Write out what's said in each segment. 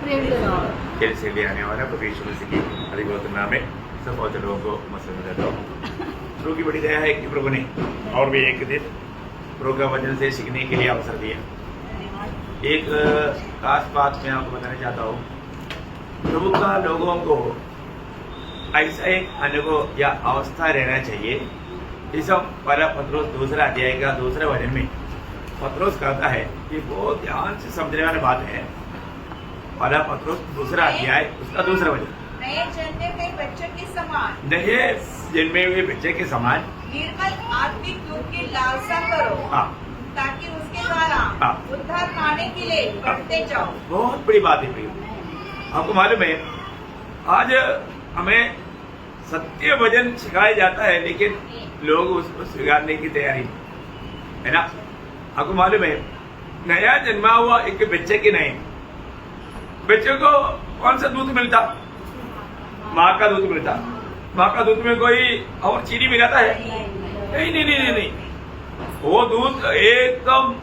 खेल से लिए आने वाला प्रभु यीशु मसीह की अधिक नाम में सब बहुत लोगों को मसलन देता हूँ। प्रभु की बड़ी दया है कि प्रभु ने और भी एक दिन प्रभु का वचन से सीखने के लिए अवसर दिया। एक खास बात मैं आपको बताना चाहता हूँ। प्रभु का लोगों को ऐसा एक अनुभव या अवस्था रहना चाहिए जिसे पहला पत्रोस दूसरा अध्याय का दूसरे वचन में पत्रोस कहता है कि बहुत ध्यान से समझने वाली बात है। पहला पत्रोस दूसरा अध्याय उसका दूसरा वचन, नए जन्मे हुए बच्चे के समान, नए जन्मे हुए बच्चे के समान निर्मल आत्मिक दूध की लालसा करो, ताकि उसके द्वारा उद्धार पाने के लिए बढ़ते जाओ। बहुत बड़ी बात है प्रिय। आपको मालूम है आज हमें सत्य वचन सिखाया जाता है लेकिन लोग उसको स्वीकारने की तैयारी है ना। आपको मालूम है नया जन्मा हुआ एक बच्चे के नए बच्चे को कौन सा दूध मिलता? माँ का दूध मिलता। माँ का दूध में कोई और चीनी मिलाता है? नहीं नहीं नहीं नहीं, वो दूध एकदम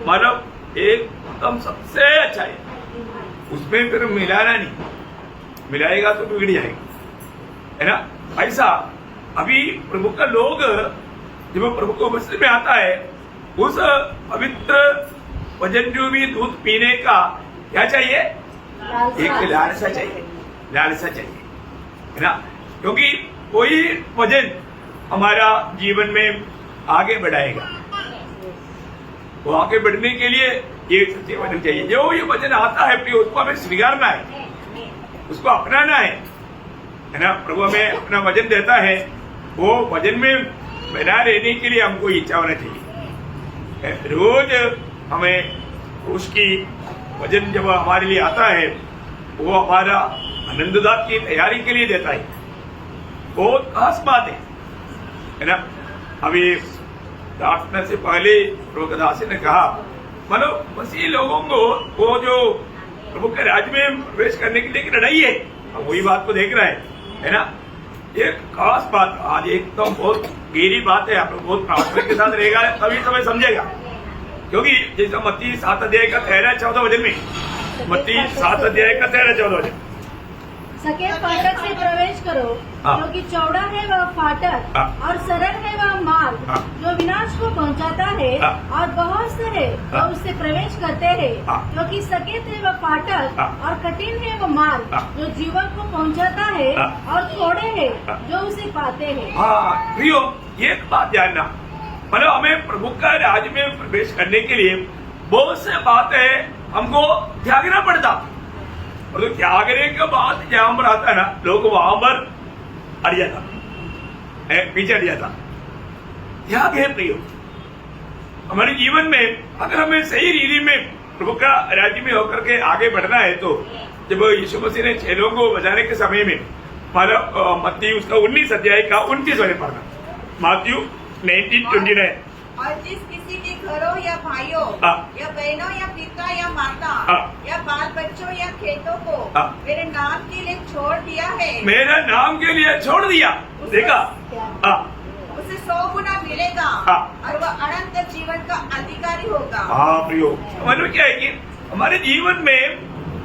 मतलब एकदम सबसे अच्छा है। उसमें फिर मिलाना नहीं, मिलाएगा तो बिगड़ जाएगा, है ना। ऐसा अभी प्रभु का लोग जब प्रभु को मसीह में आता है उस पवित्र वचन रूपी दूध पीने का क्या चाहिए? एक लालसा चाहिए, लालसा चाहिए, है ना। क्योंकि कोई वचन हमारा जीवन में आगे बढ़ाएगा, वो आगे बढ़ने के लिए एक सच्चे वचन चाहिए। जो ये वचन आता है प्रिय उसको हमें स्वीकारना है, उसको अपनाना है ना। प्रभु हमें अपना वचन देता है, वो वचन में बना रहने के लिए हमको इच्छा होना चाहिए। रोज हमें उसकी वचन जब हमारे लिए आता है वो हमारा आनंददात की तैयारी के लिए देता है। बहुत खास बात है ना। अभी प्रार्थना से पहले प्रभु दासी ने कहा मानो मसीह लोगों को वो जो प्रभु के राज्य में प्रवेश करने के लिए लड़ाई है, हम वही बात को देख रहे हैं, है ना। ये खास बात आज एकदम बहुत गहरी बात है। आप लोग बहुत प्रार्थना के साथ रहेगा तभी समय समझेगा। क्योंकि जैसे मत्ती 7 अध्याय का 13-14 वचन में, मत्ती 7 अध्याय का 13-14 वचन, सकेत फाटक से प्रवेश करो क्योंकि चौड़ा है वह फाटक और सरल है वह मार्ग जो विनाश को पहुंचाता है और बहुत से है जो उससे प्रवेश करते हैं। क्योंकि सकेत है वह फाटक और कठिन है वह मार्ग जो जीवन को पहुंचाता है और थोड़े है जो उसे पाते हैं। प्रियो एक बात जानना, मतलब हमें प्रभु का राज्य में प्रवेश करने के लिए बहुत से बातें हमको त्यागना पड़ता। और तो त्यागने के बाद जहां पर आता है ना, लोग वहां पर अड़ जाता, पीछे अड़ जाता। त्याग है प्रियो हमारे जीवन में। अगर हमें सही रीति में प्रभु का राज्य में होकर के आगे बढ़ना है तो जब यीशु मसीह ने 6 लोगों को बचाने के समय में हमारा मत्ती उसका 19 अध्याय का 29 वाले पढ़ना, माथ्यू 19:29। और जिस किसी के घरों या भाइयों या बहनों या पिता या माता या बाल बच्चों या खेतों को मेरे नाम के लिए छोड़ दिया है, मेरा नाम के लिए छोड़ दिया, देखा, उसे 100 गुना मिलेगा और वह अनंत जीवन का अधिकारी होगा। प्रियो मानो क्या है कि हमारे जीवन में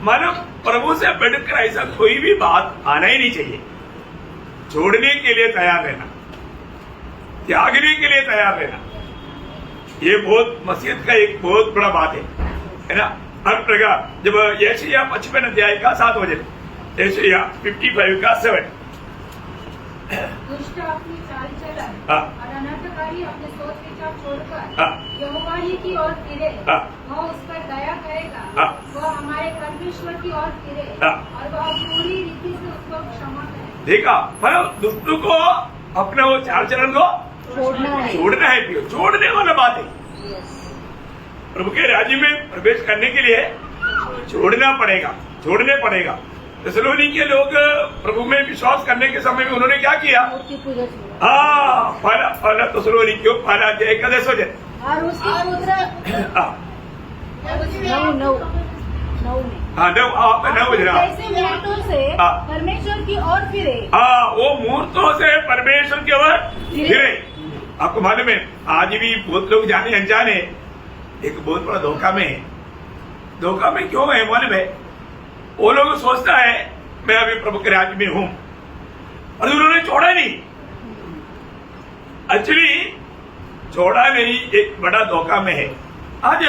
मानो प्रभु से बढ़कर ऐसा कोई भी बात आना ही नहीं चाहिए। छोड़ने के लिए तैयार रहना, त्यागने के लिए तैयार रहना, ये बहुत मसीहत का एक बहुत बड़ा बात है ना। हर प्रकार जब यशायाह 55 अध्याय का 7 वचन, यशायाह 55 का 7, दुष्ट अपनी चाल चलन और अनर्थकारी अपने सोच विचार छोड़कर यहोवा ही की ओर फिरे, वह उस पर दया करेगा, वह हमारे परमेश्वर की ओर फिरे और वह पूरी रीति से उसको क्षमा करे। देखा, मतलब दुष्टों को अपने वो चाल चलन को छोड़ना है प्रियो, छोड़ने वाला बात है। प्रभु के राज्य में प्रवेश करने के लिए छोड़ना पड़ेगा, छोड़ने पड़ेगा। थिस्सलुनीके के लोग प्रभु में विश्वास करने के समय में उन्होंने क्या किया? पहला थिस्सलुनीके पहला अध्याय का 10 वचन, और उसके पुत्र 9 जैसे मूर्तों से परमेश्वर की ओर फिरे, वो मूर्तों से परमेश्वर की ओर फिरे। आपको मालूम है आज भी बहुत लोग जाने अनजाने एक बहुत बड़ा धोखा में है। धोखा में क्यों है मालूम है? वो लोग सोचता है मैं अभी प्रभु के राज्य में हूं और उन्होंने छोड़ा नहीं। एक्चुअली छोड़ा नहीं, एक बड़ा धोखा में है। आज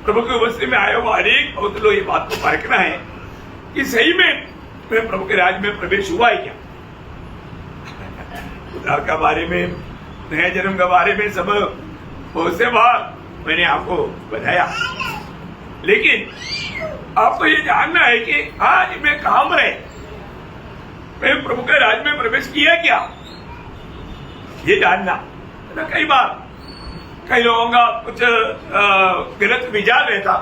प्रभु की उपस्थिति में आए हुए अनेक बहुत लोग ये बात को परखना है कि सही में मैं प्रभु के राज्य में प्रवेश हुआ है क्या। उद्धार का बारे में, नए जन्म के बारे में सब बहुत से बार मैंने आपको बताया, लेकिन आपको ये जानना है कि आज मैं कहां पर है, मैं प्रभु के राज्य में प्रवेश किया क्या, ये जानना। तो कई बार कई लोगों का कुछ गलत विचार रहता,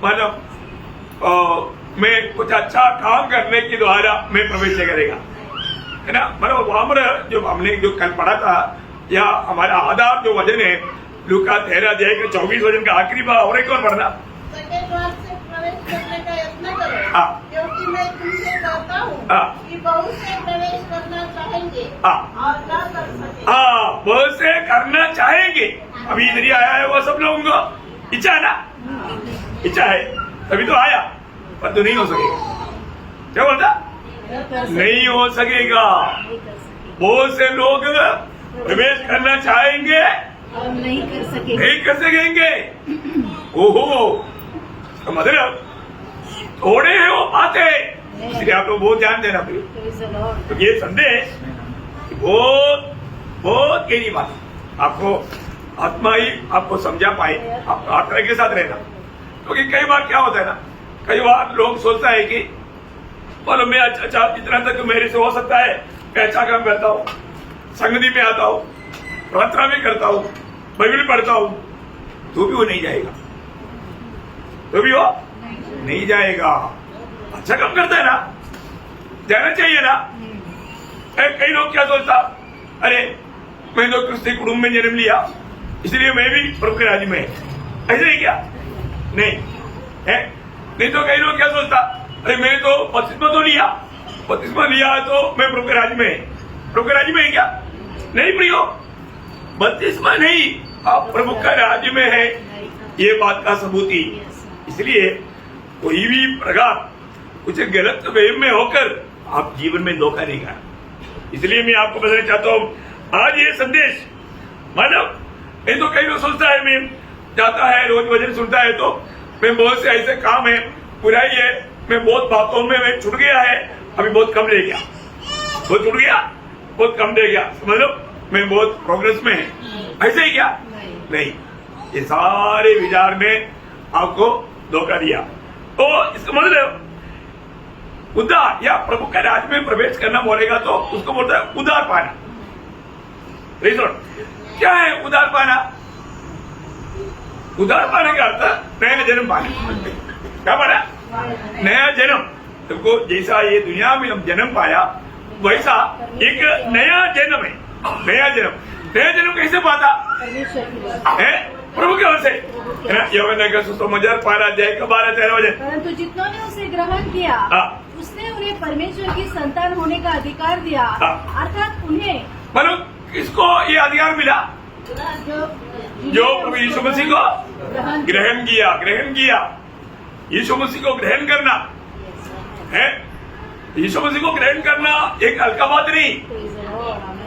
मतलब मैं कुछ अच्छा काम करने के द्वारा मैं प्रवेश करेगा, है ना। मतलब वहां जो हमने जो कल पढ़ा था, या हमारा आधार जो वजन है लूका 13:24 वजन का आखिरी बार और एक और पढ़ना। सके द्वार से प्रवेश करने का यत्न करो, हाँ। क्योंकि मैं तुमसे कहता हूँ हाँ। कि बहुत से प्रवेश करना चाहेंगे हाँ। और न कर सके। हाँ, बहुत से करना चाहेंगे। अभी इधर ही आया है वो सब लोगों को इच्छा है ना, इच्छा है तभी तो आया, पर तो नहीं हो सकेगा। क्या बोलता? नहीं हो सकेगा। बहुत से लोग प्रवेश करना चाहेंगे और नहीं कर सकेंगे, नहीं कर सकेंगे। ओहो, मतलब थोड़े हैं वो बातें, इसलिए आप लोग बहुत ध्यान देना प्रिय। तो ये संदेश बहुत बहुत गहरी बात है, आपको आत्मा ही आपको समझा पाए, आप आत्मा के साथ रहना। क्योंकि कई बार क्या होता है ना, कई बार लोग सोचता है कि बोलो मैं अच्छा जितना तक मेरे से हो सकता है मैं अच्छा काम करता हूँ, संगति में आता हूँ, प्रार्थना भी करता हूँ, बाइबल पढ़ता हूँ, तो भी वो नहीं जाएगा, तो भी वो नहीं जाएगा। अच्छा काम करता है ना, जाना चाहिए ना। कई लोग क्या सोचता, अरे मैं तो क्रिस्ती कुटुंब में जन्म लिया इसलिए मैं भी प्रभु के राज्य में, ऐसे ही क्या? नहीं है। नहीं तो कई लोग क्या सोचता, अरे मैंने तो बपतिस्मा तो लिया, बपतिस्मा लिया तो मैं प्रभु के राज्य में, प्रभु के राज्य में है क्या? नहीं प्रियो, बपतिस्मा नहीं, आप प्रभु का राज्य में है, ये बात का सबूत ही। इसलिए कोई भी प्रकार कुछ गलत वे में होकर आप जीवन में धोखा नहीं करना। इसलिए मैं आपको बताना चाहता हूँ आज ये संदेश, मानव नहीं तो कई लोग सोचता है मैं जाता है रोज वचन सुनता है तो मैं बहुत से ऐसे काम है बुराई है, मैं बहुत बातों में मैं छूट गया है, अभी बहुत कम रह गया, बहुत छूट गया, बहुत कम रह गया, समझ लो मैं बहुत प्रोग्रेस में है, ऐसे ही क्या? नहीं, ये सारे विचार में आपको धोखा दिया। तो इसका मतलब उद्धार या प्रभु के राज्य में प्रवेश करना बोलेगा तो उसको बोलता है उद्धार पाना। क्या है उद्धार पाना? उद्धार पाने का अर्थ नया जन्म पाना। क्या पाना? नया जन्म। तुमको जैसा ये दुनिया में हम जन्म पाया वैसा एक नया जन्म है, नया जन्म। नया जन्म कैसे पाता है? प्रभु के ओर से, है ना। यूहन्ना का सुसमाचार 12:13 वचन। परंतु जितनों ने उसे ग्रहण किया उसने उन्हें परमेश्वर की संतान होने का अधिकार दिया, अर्थात उन्हें, मतलब किसको ये अधिकार मिला? जो प्रभु यीशु मसीह को ग्रहण किया। ग्रहण किया, यीशु मसीह को ग्रहण करना है। यीशु मसीह को ग्रहण करना एक हल्का बात नहीं,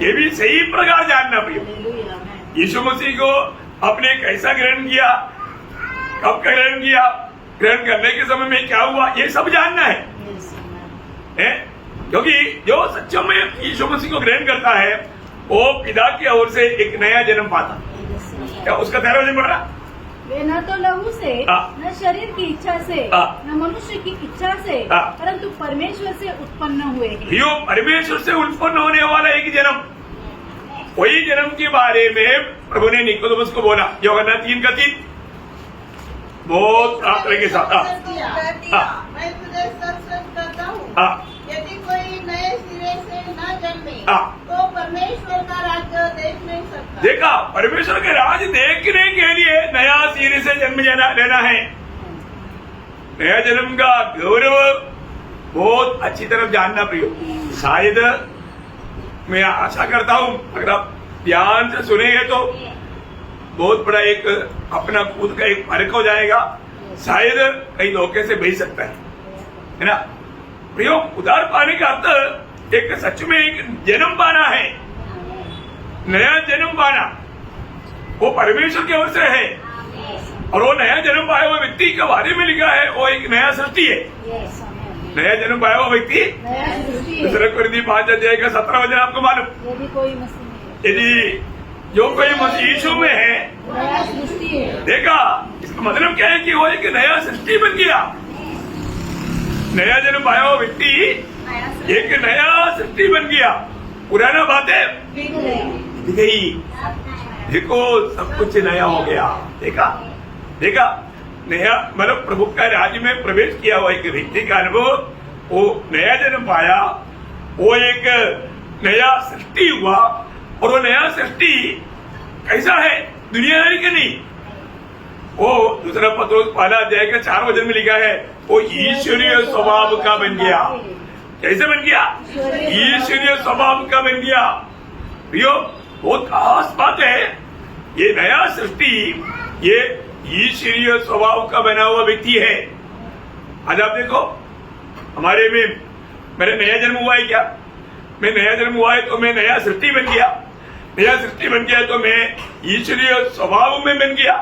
ये भी सही प्रकार जानना प्रिय। यीशु मसीह को आपने कैसा ग्रहण किया, कब ग्रहण किया, ग्रहण करने के समय में क्या हुआ, ये सब जानना है। क्योंकि जो सच्चे में यीशु मसीह को ग्रहण करता है वो पिता की ओर से एक नया जन्म पाता। क्या उसका 13 वचन पढ़ रहा? वे न तो लहू से, न शरीर की इच्छा से, न मनुष्य की इच्छा से, परंतु परमेश्वर से उत्पन्न हुए हैं। यो परमेश्वर से उत्पन्न होने वाला एक जन्म, वही जन्म के बारे में प्रभु ने निकोदेमुस को बोला, यूहन्ना 3:3 बहुत प्रार्थना के साथ। मैं तुझे सच कहता हूँ, यदि कोई नए सिरे से न जन्मे तो परमेश्वर का राज्य देख नहीं सकता। देखा, परमेश्वर के राज देखने के लिए नया सिरे से जन्म लेना है। नया जन्म का गौरव बहुत अच्छी तरह जानना प्रियो। शायद मैं आशा करता हूँ अगर आप ध्यान से सुनेंगे तो बहुत बड़ा एक अपना खुद का एक फर्क हो जाएगा। शायद कई धोखे से बच सकता है। है ना। प्रियो, उद्धार पाने का अर्थ एक सच में एक जन्म पाना है, नया जन्म पाना। वो परमेश्वर की ओर से है, और वो नया जन्म पाया हुआ व्यक्ति के बारे में लिखा है वो एक नया सृष्टि है। नया जन्म पाया हुआ व्यक्ति दूसरा कोरिन्थियों 5:17 आपको मालूम, यदि कोई मसीह में है, यदि जो कोई मसीह यीशु में है, नया सृष्टि है। देखा, इसका मतलब क्या है कि वो एक नया सृष्टि बन गया। नया जन्म पाया हुआ व्यक्ति एक नया सृष्टि बन गया। पुराना बातें बिक गई, देखो सब कुछ नया हो गया। देखा देखा, नया मतलब प्रभु का राज्य में प्रवेश किया हुआ एक व्यक्ति का अनुभव, वो नया जन्म पाया, वो एक नया सृष्टि हुआ। और वो नया सृष्टि कैसा है? दुनियादारी का नहीं, वो दूसरा पत्रोस 1:4 में लिखा है वो ईश्वरीय स्वभाव का बन गया। कैसे बन गया? ईश्वरीय स्वभाव का बन गया। प्रियो, बहुत खास बात है, ये नया सृष्टि ये ईश्वरीय स्वभाव का बना हुआ व्यक्ति है। आज आप देखो, हमारे में मेरा नया जन्म हुआ है क्या? मैं नया जन्म हुआ है तो मैं नया सृष्टि बन गया। नया सृष्टि बन गया तो मैं ईश्वरीय स्वभाव में बन गया,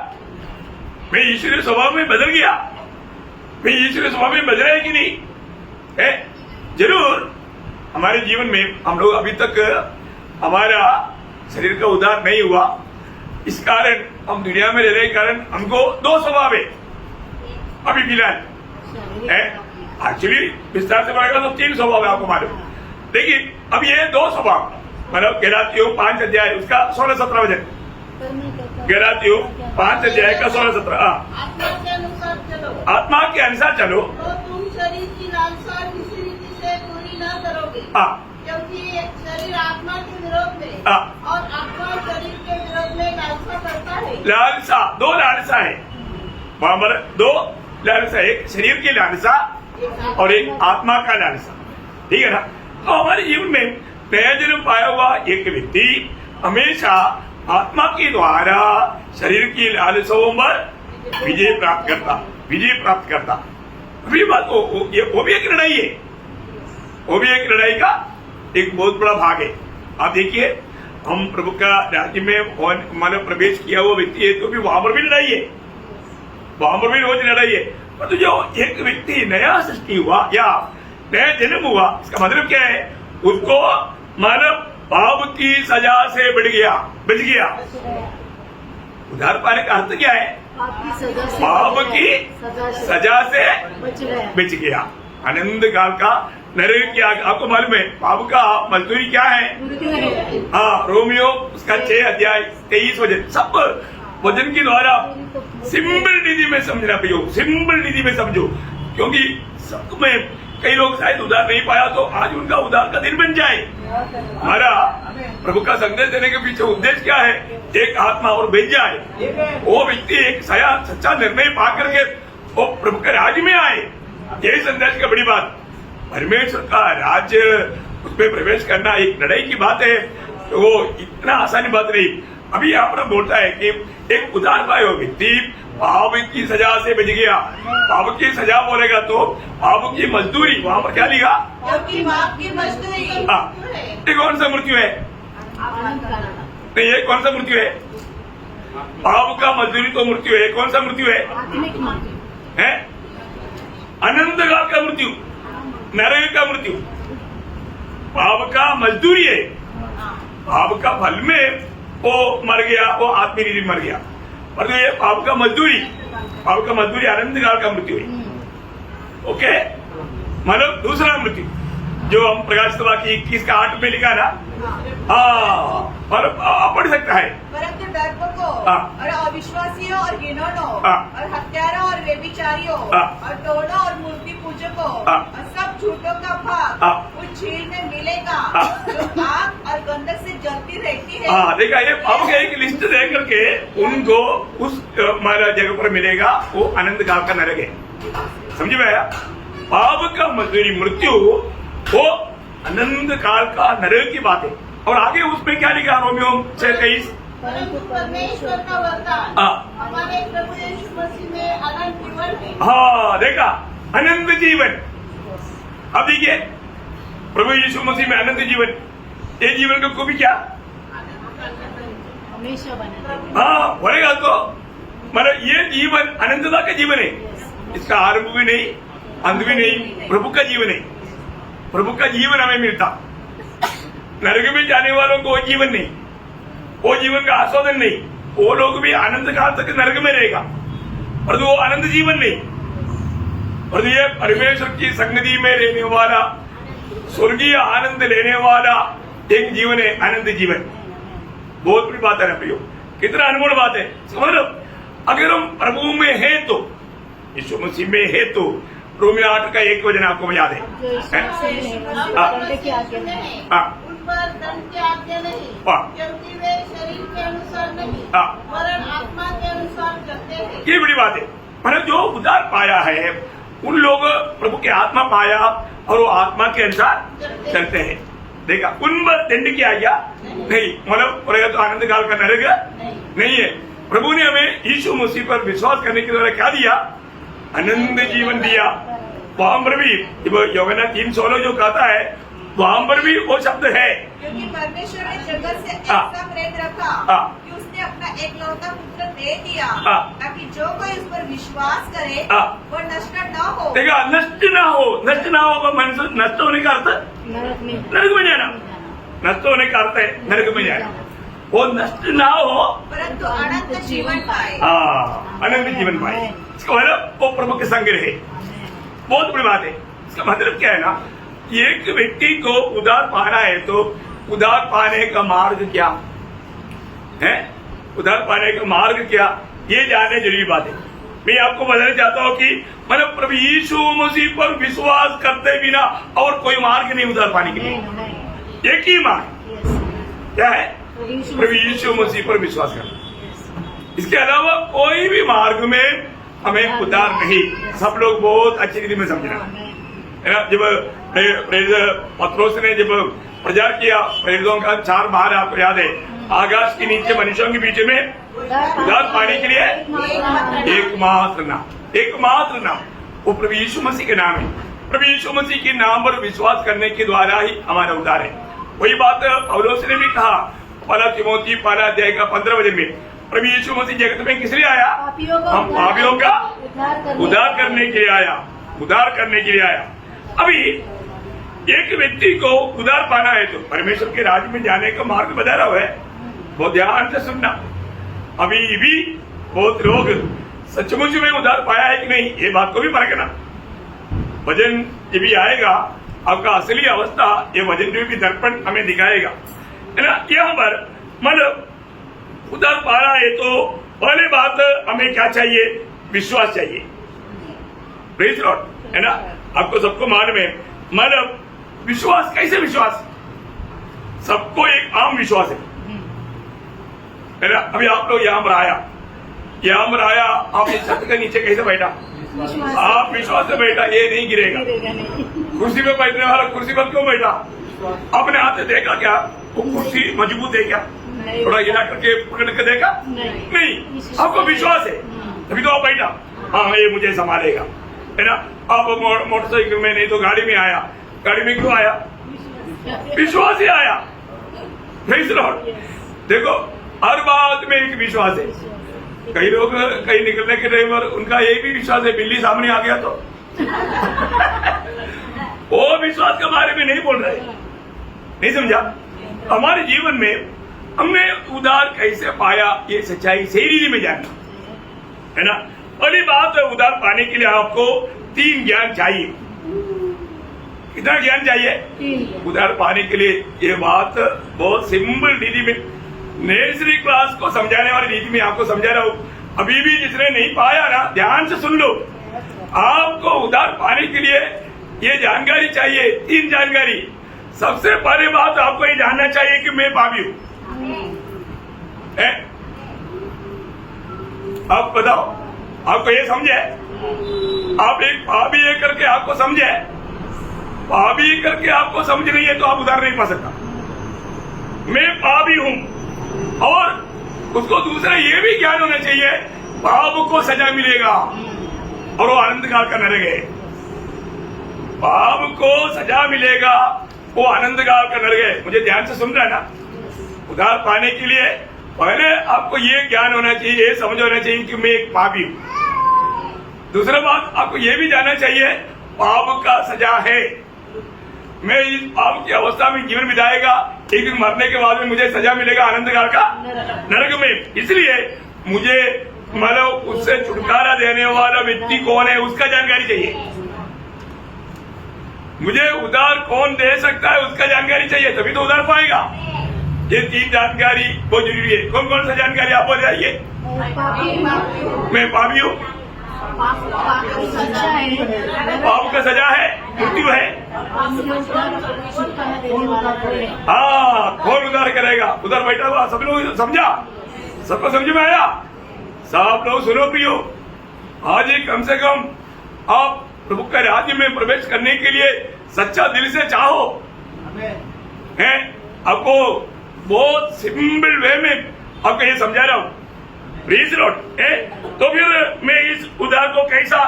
मैं ईश्वरीय स्वभाव में बदल गया। मैं ईश्वरीय स्वभाव में बदला है कि नहीं? है जरूर। हमारे जीवन में हम लोग अभी तक हमारा शरीर का उद्धार नहीं हुआ, इस कारण हम दुनिया में रहने के कारण हमको 2 स्वभाव है अभी फिलहाल। एक्चुअली विस्तार से बढ़ेगा तो 3 स्वभाव है, आपको मालूम। देखिए, अब ये 2 स्वभाव मतलब गलातियों 5 उसका 16-17 वचन, गलातियों 5 का 16-17। आत्मा के अनुसार चलो, आत्मा के अनुसार चलो तो तुम शरीर की लालसा किसी रीति से पूरी न करोगे, क्योंकि शरीर आत्मा के विरोध में और आत्मा शरीर के विरोध में लालसा करता है। लालसा, 2 लालसा है वहां पर, 2 लालसा, एक शरीर की लालसा और एक आत्मा का लालसा, ठीक है ना। तो हमारे जीवन में नया जन्म पाया हुआ एक व्यक्ति हमेशा आत्मा के द्वारा शरीर की लालसाओं पर विजय प्राप्त करता। अभी बात वो भी एक लड़ाई है, वो भी एक लड़ाई का एक बहुत बड़ा भाग है। आप देखिए, हम प्रभु का राज्य में मानव प्रवेश किया हुआ व्यक्ति है तो भी वहां पर भी लड़ाई है, वहां पर भी रोज लड़ाई है। पर जो एक व्यक्ति नया सृष्टि हुआ या नया जन्म हुआ, इसका मतलब क्या है? उसको मानव पाप की सजा से बच गया। उद्धार पाने का अर्थ क्या है? पाप की सजा से बच गया। आनंद काल का नरक की आग। आपको मालूम है पाप का मजदूरी क्या है? हाँ, रोमियो उसका 6:23 वचन। सब वचन के द्वारा सिंपल नीति में समझना पियो, सिंपल नीति में समझो, क्योंकि सब में कई लोग शायद उद्धार नहीं पाया तो आज उनका उद्धार का दिन बन जाए। हमारा प्रभु का संदेश देने के पीछे उद्देश्य क्या है? एक आत्मा और बच जाए, वो व्यक्ति एक सच्चा निर्णय पा करके वो प्रभु के राज्य में आए। यही संदेश का बड़ी बात। परमेश्वर का राज्य उसमें प्रवेश करना एक लड़ाई की बात है, तो वो इतना आसानी बात नहीं। अभी यहाँ पर बोलता है कि एक उद्धार पाया हुआ व्यक्ति पाप की सजा से बच गया। पाप की सजा बोलेगा तो पाप की मजदूरी, वहाँ पर क्या लिखा? क्योंकि पाप की मजदूरी ये कौन सा मृत्यु है? नहीं, ये कौन सा मृत्यु है? पाप का मजदूरी तो मृत्यु है। कौन सा मृत्यु है? अनंत काल का मृत्यु, नरक का मृत्यु। पाप का मजदूरी है, पाप का फल में वो मर गया, वो आत्मीय मर गया। पर ये पाप का मजदूरी अनंत काल का मृत्यु है। ओके, मतलब दूसरा मृत्यु जो हम प्रकाश सभा की 21 का 8 में लिखा ना, हाँ, और पढ़ सकता है। परंतु डरपोकों और अविश्वासियों और घिनौनों और हत्यारों और व्यभिचारियों और टोनों और मूर्ति पूजकों और सब झूठों का भाग उस झील में मिलेगा जो आग और गंधक से जलती रहती है। हाँ, देखा, ये पाप का एक लिस्ट दे करके उनको उस हमारा जगह पर मिलेगा, वो अनंत काल का नरक है। समझ में आया? पाप का मजदूरी मृत्यु, वो अनंत काल का नरक की बात है। और आगे उसमें क्या लिखा? रोमियो 6:23, परंतु परमेश्वर का वरदान हमारे प्रभु यीशु मसीह में अनंत जीवन है। हाँ, देखा, अनंत जीवन। अब देखिए प्रभु यीशु मसीह में अनंत जीवन, ये जीवन को भी क्या हमेशा बना हाँ बोलेगा तो मतलब ये जीवन अनंतता का जीवन है, इसका आरंभ भी नहीं अंत भी नहीं, प्रभु का जीवन है। प्रभु का जीवन हमें मिलता, नरक में जाने वालों को वो जीवन नहीं, वो जीवन का आस्वादन नहीं, वो लोग भी अनंत काल तक नरक में रहेगा, परंतु वो अनंत जीवन नहीं। और ये परमेश्वर की संगति में रहने वाला, स्वर्गीय आनंद लेने वाला एक जीवन है, अनंत जीवन। बहुत बड़ी बात है ना प्रियो, कितना अनमोल बात है। समझ लो, अगर हम प्रभु में है तो, यीशु मसीह में है तो, रोमियो 8 का 1 वचन आपको याद है। जो ईश्वर से नहीं, हाँ। दंड की आज्ञा नहीं। हाँ। उन पर दंड की आज्ञा नहीं, हाँ। क्योंकि वे शरीर के अनुसार नहीं हाँ। वरन आत्मा के अनुसार चलते हैं। ये बड़ी बात है। मतलब जो उद्धार पाया है उन लोग प्रभु की आत्मा पाया और वो आत्मा के अनुसार चलते हैं। देखा, उन पर दंड की आज्ञा नहीं, मतलब बोलेगा तो आनंद काल का नरक नहीं है। प्रभु ने हमें यीशु मसीह पर विश्वास करने के द्वारा क्या दिया? अनंत जीवन दिया। वहां पर भी यूहन्ना 3:16 जो कहता है, वहां पर भी वो शब्द है, क्योंकि परमेश्वर ने जगत से हाँ। ऐसा प्रेम रखा हाँ। कि उसने अपना एकलौता पुत्र दे दिया, हाँ। ताकि जो कोई उस पर विश्वास करे हाँ। वो नष्ट न हो। देखा, नष्ट ना हो। नष्ट ना हो का मन, नष्ट होने का अर्थ नरक में जाना। नष्ट होने का अर्थ है नरक में जाना। वो नष्ट ना हो परंतु अनंत जीवन पाए। अनंत जीवन पाए। इसका मतलब वो प्रभु के संग रहे। बहुत बड़ी बात है। इसका मतलब क्या है ना, एक व्यक्ति को उद्धार पाना है तो उद्धार पाने का मार्ग क्या है? उद्धार पाने का मार्ग क्या, ये जानने जरूरी बात है। मैं आपको बताना चाहता हूँ कि मतलब प्रभु यीशु मसीह पर विश्वास करते बिना और कोई मार्ग नहीं उद्धार पाने के लिए। एक ही मार्ग क्या है? प्रभु यीशु मसीह पर विश्वास करना। इसके अलावा कोई भी मार्ग में हमें उद्धार नहीं। सब लोग बहुत अच्छी रीति में समझना है ना। जब पत्रोस ने जब प्रचार किया, प्रेरितों का 4 बार आपको याद है, आकाश के नीचे मनुष्यों के बीच में उद्धार पाने के लिए एकमात्र नाम, वो प्रभु यीशु मसीह के नाम है। प्रभु यीशु मसीह के नाम पर विश्वास करने के द्वारा ही हमारा उद्धार है। वही बात पौलुस ने भी कहा, पहला तिमोथी 1 अध्याय का 15 वचन में, प्रभु यीशु मसीह जगत में किस लिए आया? हम पापियों का उद्धार करने के लिए आया, उद्धार करने के लिए आया। अभी एक व्यक्ति को उद्धार पाना है तो परमेश्वर के राज्य में जाने का मार्ग बता रहा है। बहुत ध्यान से सुनना। अभी भी बहुत लोग सचमुच में उद्धार पाया है कि नहीं, ये बात को भी परखना। वचन ये भी आएगा, आपका असली अवस्था ये वचन भी दर्पण हमें दिखाएगा, है ना। यहाँ पर मतलब उद्धार पाना है तो पहले बात हमें क्या चाहिए? विश्वास चाहिए। प्रेज़ लॉर्ड, है ना। आपको सबको मालूम है, मतलब विश्वास, कैसे विश्वास? सबको एक आम विश्वास है ना। अभी आप लोग यहाँ पर आया, आप इस छत के नीचे कैसे बैठा? आप विश्वास से बैठा, ये नहीं गिरेगा। कुर्सी पे बैठने वाला कुर्सी पर क्यों बैठा? अपने हाथ से देखा क्या वो कुर्सी मजबूत है क्या? थोड़ा हिला करके पकड़ के देखा? नहीं। आपको विश्वास है तभी तो आप बैठा, हाँ ये मुझे संभालेगा, है ना। आप मोटरसाइकिल में नहीं तो गाड़ी में आया, गाड़ी में क्यों आया? विश्वास ही आया। Praise Lord. देखो, हर बात में एक विश्वास है। कई लोग कहीं निकलने के टाइम पर उनका ये भी विश्वास है, बिल्ली सामने आ गया तो वो विश्वास के बारे में नहीं बोल रहे, नहीं समझा। हमारे जीवन में हमने उद्धार कैसे पाया, ये सच्चाई सही रीति में जानना है ना। पहली बात है, उद्धार पाने के लिए आपको 3 ज्ञान चाहिए। कितना ज्ञान चाहिए उद्धार पाने के लिए? ये बात बहुत सिंपल रीति में, नर्सरी क्लास को समझाने वाली रीति में आपको समझा रहा हूँ। अभी भी जिसने नहीं पाया ना, ध्यान से सुन लो। आपको उद्धार पाने के लिए ये जानकारी चाहिए, 3 जानकारी। सबसे पहले बात आपको ये जानना चाहिए कि मैं पापी हूँ। आप बताओ, आपको ये समझे? आप एक पापी है करके आपको समझे? पापी करके आपको समझ नहीं है तो आप उद्धार नहीं पा सकता। मैं पापी हूँ, और उसको दूसरा ये भी ज्ञान होना चाहिए, पाप को सजा मिलेगा और वो अनंत काल का नरक है। पाप को सजा मिलेगा, वो आनंद का आपका नरक है। मुझे ध्यान से सुन रहा है ना। उद्धार पाने के लिए पहले आपको ये ज्ञान होना चाहिए, ये समझ होना चाहिए कि मैं एक पापी हूं। दूसरा बात आपको ये भी जानना चाहिए पाप का सजा है। मैं इस पाप की अवस्था में जीवन बिताएगा, एक दिन मरने के बाद में मुझे सजा मिलेगा आनंद काल का नरक में। इसलिए मुझे मतलब उससे छुटकारा देने वाला व्यक्ति कौन है उसका जानकारी चाहिए। मुझे उद्धार कौन दे सकता है उसका जानकारी चाहिए, तभी तो उद्धार पाएगा। ये 3 जानकारी बहुत जरूरी है। कौन कौन सा जानकारी आप बताइए। मैं पापी हूँ, पाप का सजा है, मृत्यु है। हाँ, कौन उद्धार करेगा? उधर बैठा हुआ सब लोग समझा, सबको समझ में आया? सब लोग सुनो प्रियो, आज ही कम से कम आप प्रभु के राज्य में प्रवेश करने के लिए सच्चा दिल से चाहो है। आपको बहुत सिंपल वे में आपको ये समझा रहा हूँ। प्लीज लॉर्ड, तो फिर मैं इस उद्धार को कैसा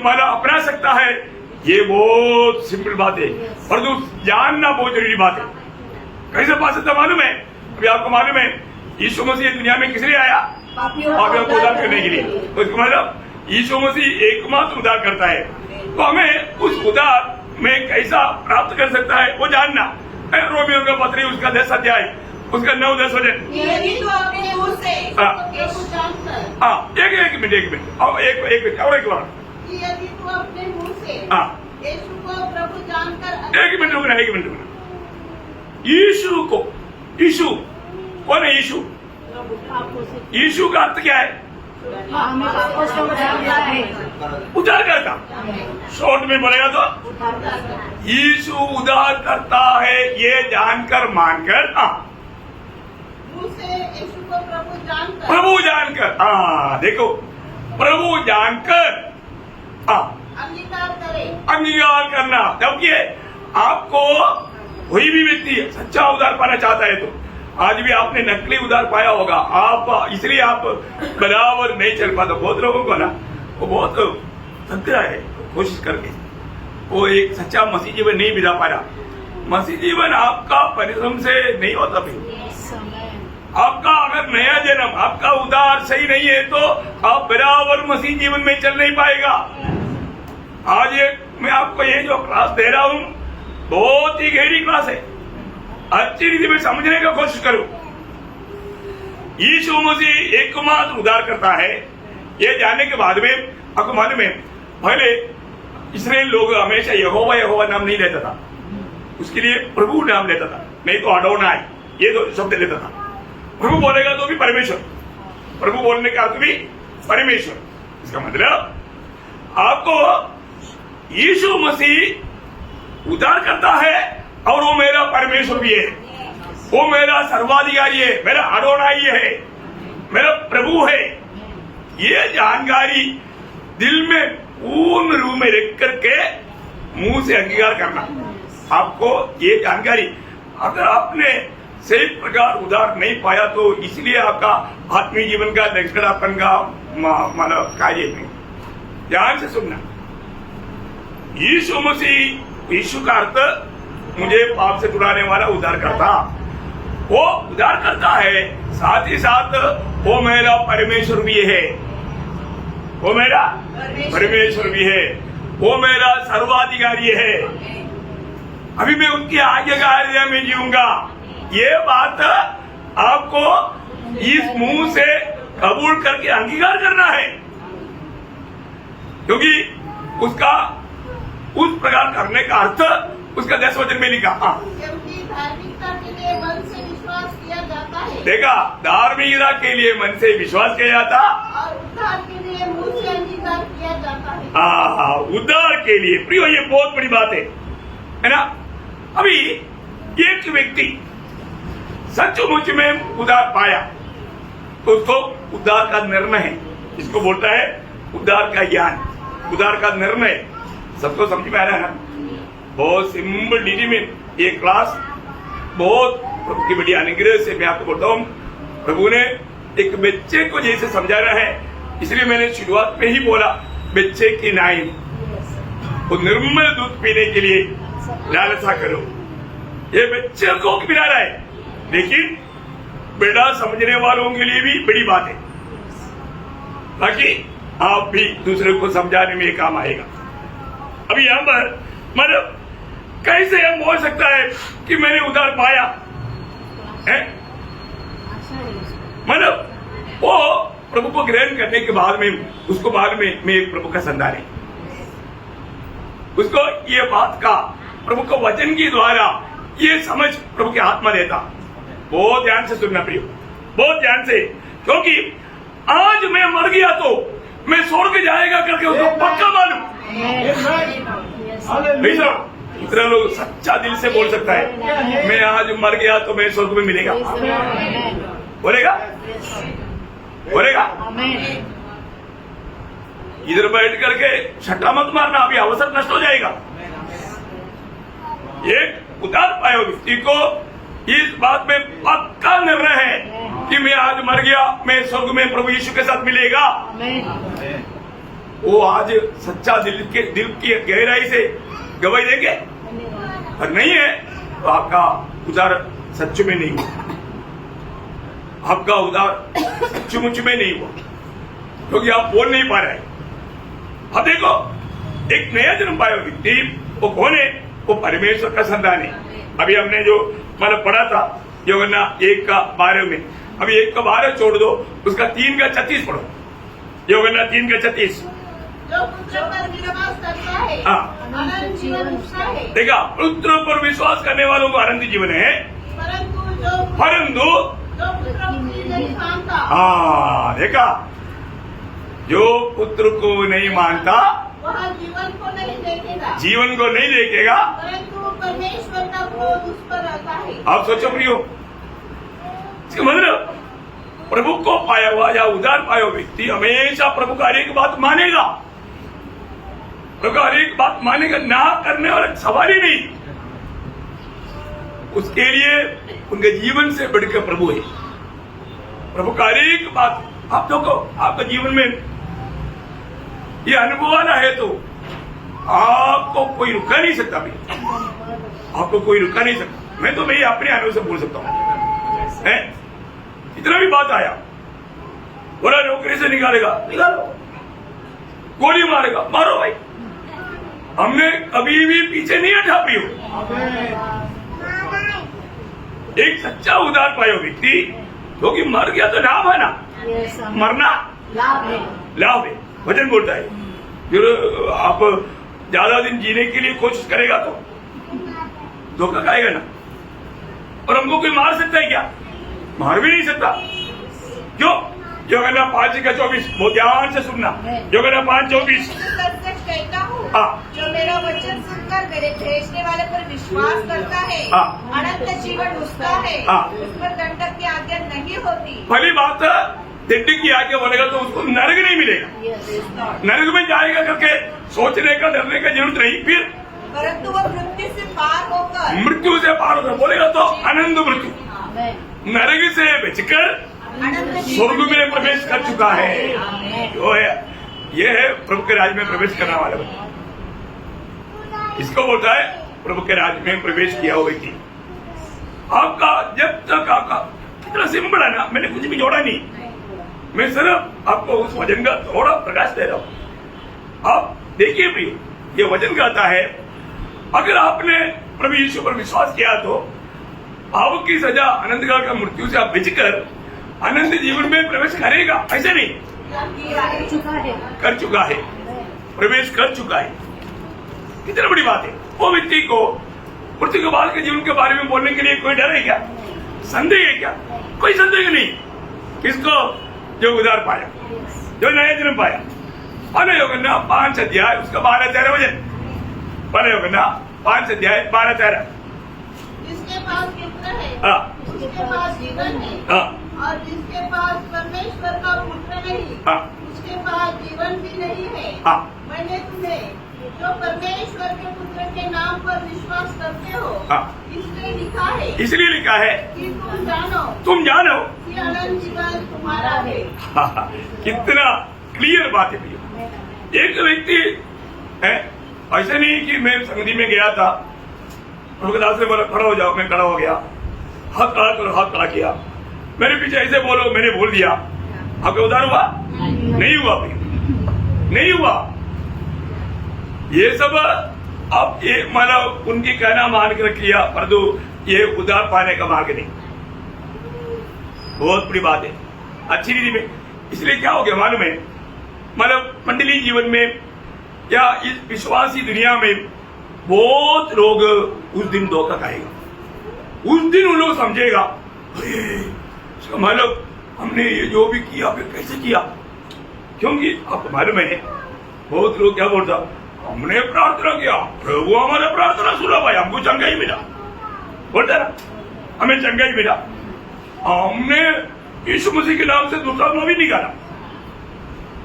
माना अपना सकता है, ये बहुत सिंपल बात है, पर तो जानना बहुत जरूरी बात है। कैसे पा सकता मालूम है? अभी आपको मालूम है यीशु मसीह दुनिया में किस लिए आया? पापियों को उद्धार करने के लिए। तो इसका मतलब यीशु मसीह एकमात्र उद्धार करता है। तो हमें उस उद्धार में कैसा प्राप्त कर सकता है वो जानना। रोमियो का पत्री उसका 10 अध्याय उसका 9-10 वचन। यदि तू अपने मुंह से एक मिनट और एक बार। यदि तू अपने मुंह से यीशु को प्रभु जानकर एक मिनट रुकना। यीशु कौन है? यीशु का अर्थ क्या है? उद्धार करता। शॉर्ट में बोलेगा तो यीशु उद्धार करता है, ये जानकर मानकर यीशु को प्रभु जानकर देखो, प्रभु जानकर अंगीकार करना। जबकि आपको कोई भी व्यक्ति सच्चा उद्धार पाना चाहता है तो आज भी आपने नकली उद्धार पाया होगा, आप इसलिए आप बराबर नहीं चल पाते। बहुत लोगों को ना वो बहुत थक रहा है कोशिश करके, वो एक सच्चा मसीह जीवन नहीं बिता पा रहा। मसीह जीवन आपका परिश्रम से नहीं होता भाई। आपका अगर नया जन्म, आपका उद्धार सही नहीं है तो आप बराबर मसीह जीवन में चल नहीं पाएगा। आज मैं आपको ये जो क्लास दे रहा हूँ बहुत ही गहरी क्लास है, अच्छी रीति में समझने का कोशिश करो। यीशु मसीह एकमात्र उद्धार करता है, ये जानने के बाद में आपको मालूम है पहले इस्राएल लोग हमेशा यहोवा नाम नहीं लेता था, उसके लिए प्रभु नाम लेता था, नहीं तो अडोनाई ये दो शब्द लेता था। प्रभु बोलेगा तो भी परमेश्वर, प्रभु बोलने का अर्थ भी परमेश्वर। इसका मतलब आपको यीशु मसीह उद्धार करता है और वो मेरा परमेश्वर भी है, वो मेरा सर्वाधिकारी है, मेरा अडोनाई है, मेरा प्रभु है। ये जानकारी दिल में पूर्ण रूप में रख करके मुंह से अंगीकार करना। आपको ये जानकारी अगर आपने सही प्रकार उद्धार नहीं पाया तो इसलिए आपका आत्मीय जीवन का लंगड़ापन का मतलब कार्य नहीं। ध्यान से सुनना, यीशु मसीह, यीशु का अर्थ मुझे पाप से छुड़ाने वाला उद्धार करता, वो उद्धार करता है, साथ ही साथ वो मेरा परमेश्वर भी है, वो मेरा परमेश्वर भी है, वो मेरा सर्वाधिकारी है। अभी मैं उनकी आज्ञाकारिता में जीऊंगा। ये बात आपको इस मुंह से कबूल करके अंगीकार करना है, क्योंकि उसका उस प्रकार करने का अर्थ उसका 10 वचन में लिखा। क्योंकि धार्मिकता के लिए मन से विश्वास किया जाता है। देखा, धार्मिकता के लिए मन से विश्वास किया जाता और उद्धार के लिए मुंह से अंगीकार किया जाता है। उद्धार के लिए प्रियो, ये बहुत बड़ी बात है ना। अभी एक व्यक्ति सचमुच में उद्धार पाया तो उसको उद्धार का निर्णय है, इसको बोलता है उद्धार का ज्ञान, उद्धार का निर्णय। सबको समझ में आ रहा है ना? बहुत सिंपल नीति में ये क्लास बहुत प्रभु की बड़ी अनुग्रह से मैं आपको बोलता हूँ। प्रभु ने एक बच्चे को जैसे समझा रहा है, इसलिए मैंने शुरुआत में ही बोला बच्चे की नाई। वो निर्मल दूध पीने के लिए लालसा करो। ये बच्चे को पिला रहा है, लेकिन बेड़ा समझने वालों के लिए भी बड़ी बात है, ताकि आप भी दूसरे को समझाने में काम आएगा। अभी यहाँ पर मतलब कैसे हम बोल सकता है कि मैंने उधार पाया है? मतलब वो प्रभु को ग्रहण करने के बाद में उसको बाद में मैं प्रभु का संतान है, उसको ये बात का प्रभु को वचन के द्वारा ये समझ प्रभु के आत्मा देता। बहुत ध्यान से सुनना प्रियो, बहुत ध्यान से, क्योंकि आज मैं मर गया तो मैं स्वर्ग जाएगा करके उसको पक्का मालूम। इतना लोग सच्चा दिल से बोल सकता है मैं आज मर गया तो मैं स्वर्ग में मिलेगा, बोलेगा बोलेगा। इधर बैठ करके छट्टा मत मारना, अभी अवसर नष्ट हो जाएगा। एक उतार पाए व्यक्ति को इस बात में पक्का निर्णय है कि मैं आज मर गया, मैं स्वर्ग में प्रभु यीशु के साथ मिलेगा। वो आज सच्चा दिल की गहराई से गवाही देंगे, और नहीं है तो आपका उधार सच में नहीं हुआ, आपका उधार सचमुच में नहीं हुआ, क्योंकि आप बोल नहीं पा रहे। अब देखो, एक नया जन्म पाया व्यक्ति वो कौन है? वो परमेश्वर का संतान है। अभी हमने जो मतलब पढ़ा था यूहन्ना 1:12 में, अभी 1:12 छोड़ दो, उसका 3:36 पढ़ो। यूहन्ना 3:36। जो पुत्र पर विश्वास करता है अनंत जीवन उसका है। देखा, पुत्र पर विश्वास करने वालों को अनंत जीवन है, परंतु जो पुत्र को नहीं मानता, हाँ देखा, जो पुत्र को नहीं मानता वह जीवन को नहीं देखेगा, जीवन को नहीं देखेगा, परंतु परमेश्वर का क्रोध उस पर रहता है। आप सोचो प्रियो, इसका मतलब प्रभु को पाया हुआ या उधार पाया हुआ व्यक्ति हमेशा प्रभु का हर एक बात मानेगा, प्रभु का हर एक बात मानेगा, ना करने वाला सवाल ही नहीं। उसके लिए उनके जीवन से बढ़कर प्रभु है। प्रभु का हर एक बात, आप देखो आपका जीवन में ये अनुभव वाला है तो आपको कोई रुका नहीं सकता भी, आपको कोई रुका नहीं सकता। मैं अपने अनुभव से बोल सकता हूँ, है इतना भी बात आया, बोला नौकरी से निकालेगा, निकालो, गोली मारेगा, मारो भाई। हमने कभी भी पीछे नहीं हटा प्रियो। एक सच्चा उधार पाया व्यक्ति क्योंकि मर गया तो लाभ है ना, मरना लाभ है, वचन बोलता है। फिर आप ज्यादा दिन जीने के लिए कोशिश करेगा तो धोखा खाएगा ना। और हमको कोई मार सकता है क्या? मार भी नहीं सकता। क्यों? यूहन्ना 5:24, बहुत ध्यान से सुनना। यूहन्ना 5:24 कहता हूँ, हाँ। जो मेरा वचन सुनकर मेरे भेजने वाले पर विश्वास करता है, हाँ। अनंत जीवन उसका है, हाँ। उस पर दंडक की आज्ञा नहीं होती। पहली बात, दंडक की आज्ञा बोलेगा तो उसको नरक नहीं मिलेगा, नरक में जाएगा करके सोचने का डरने का जरूरत नहीं। फिर परंतु वह मृत्यु से पार होकर, मृत्यु से पार होकर बोलेगा तो अनंत मृत्यु, नरक से बचकर स्वर्ग में प्रवेश कर चुका है। जो है ये है प्रभु के राज्य में प्रवेश करने वाला व्यक्ति, इसको बोलता है प्रभु के राज्य में प्रवेश किया हुआ व्यक्ति। आपका जब तक आपका कितना सिंपल है ना, मैंने कुछ भी जोड़ा नहीं, मैं सिर्फ आपको उस वचन का थोड़ा प्रकाश दे रहा हूं। आप देखिए प्रिय, ये वचन कहता है अगर आपने प्रभु यीशु पर विश्वास किया तो आपकी सजा अनंत काल का मृत्यु से आप बचकर अनंत जीवन में प्रवेश करेगा। ऐसे नहीं, कर चुका है, प्रवेश कर चुका है। कितनी बड़ी बात है। वो व्यक्ति को मृत्यु के बाद के जीवन के बारे में बोलने के लिए कोई डर है क्या? संदेह है क्या? कोई संदेह नहीं। किसको? जो उधार पाया, जो नया जन्म पाया। पहले यूहन्ना 5 उसका 12-13 वचन, पहले यूहन्ना 5:12-13। जिसके पास पुत्र है, उसके पास जीवन है, और जिसके पास परमेश्वर का पुत्र नहीं, उसके पास जीवन भी नहीं है। मैंने तुम्हें जो परमेश्वर के पुत्र के नाम पर विश्वास करते हो, इसलिए लिखा है कि तुम जानो कि अनंत जीवन तुम्हारा है। कितना क्लियर बात है भैया। एक व्यक्ति है ऐसे नहीं कि मैं संगति में गया था, प्रभुदास ने बोला खड़ा हो जाओ, मैं खड़ा हो गया, हाथ खड़ा करो, हाथ खड़ा किया, मेरे पीछे ऐसे बोलो, मैंने बोल दिया, आपका उद्धार हुआ? नहीं हुआ भाई, नहीं हुआ। ये सब आप ये मानो उनकी कहना मान कर किया, परंतु ये उद्धार पाने का मार्ग नहीं। बहुत बड़ी बात है, अच्छी रीति में। इसलिए क्या हो गया मालूम है, मतलब मंडली जीवन में या इस विश्वासी दुनिया में बहुत लोग उस दिन धोखा खाएगा। उस दिन उन लोग समझेगा इसका मतलब हमने ये जो भी किया फिर कैसे किया, क्योंकि आपको मालूम है बहुत लोग क्या बोलता, हमने प्रार्थना किया, प्रभु हमारा प्रार्थना सुना भाई, हमको चंगाई मिला, बोलता ना, हमें चंगाई मिला, हमने यीशु मसीह के नाम से दूसरा भी निकाला,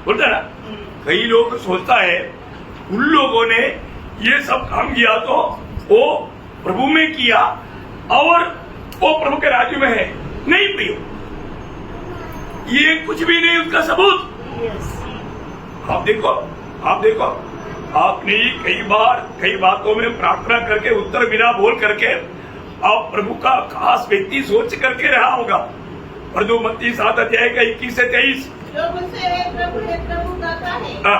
बोलता ना। कई लोग सोचता है उन लोगों ने ये सब काम किया तो वो प्रभु में किया और वो प्रभु के राज्य में है। नहीं प्रियो, ये कुछ भी नहीं उसका सबूत। आप देखो आपने कई बार कई बातों में प्रार्थना करके उत्तर बिना बोल करके आप प्रभु का खास व्यक्ति सोच करके रहा होगा। और जो मत्ती 7 अध्याय का 21 से 23 जो मुझसे हे प्रभु कहता है,